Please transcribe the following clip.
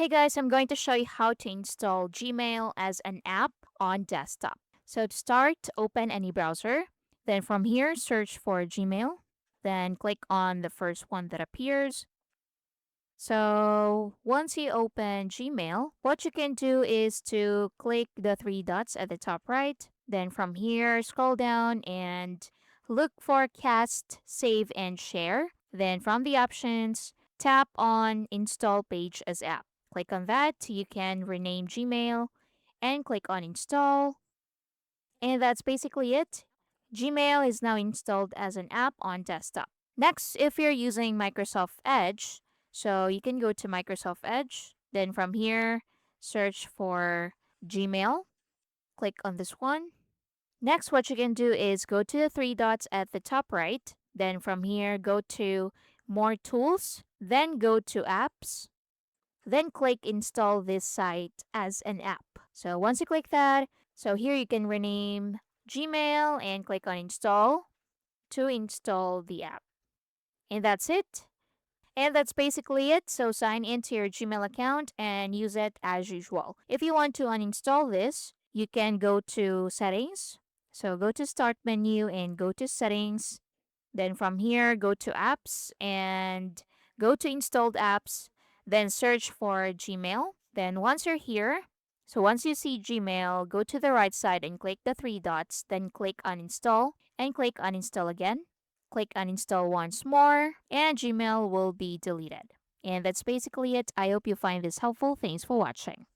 Hey guys, I'm going to show you how to install Gmail as an app on desktop. So to start, open any browser. Then from here, search for Gmail. Then click on the first one that appears. So once you open Gmail, what you can do is to click the three dots at the top right. Then from here, scroll down and look for Cast, Save, and Share. Then from the options, tap on Install Page as App. Click on that. You can rename Gmail and click on Install. And that's basically it. Gmail is now installed as an app on desktop. Next, if you're using Microsoft Edge, so you can go to Microsoft Edge. Then from here, search for Gmail. Click on this one. Next, what you can do is go to the three dots at the top right. Then from here, go to More Tools. Then go to Apps. Then click Install this site as an app. So once you click that, so here you can rename Gmail and click on Install to install the app. And that's it. And that's basically it. So sign into your Gmail account and use it as usual. If you want to uninstall this, you can go to settings. So go to start menu and go to settings. Then from here, go to apps and go to installed apps. Then search for Gmail. Then once you're here, so once you see Gmail, go to the right side and click the three dots. Then click uninstall and click uninstall again. Click uninstall once more, and Gmail will be deleted. And that's basically it. I hope you find this helpful. Thanks for watching.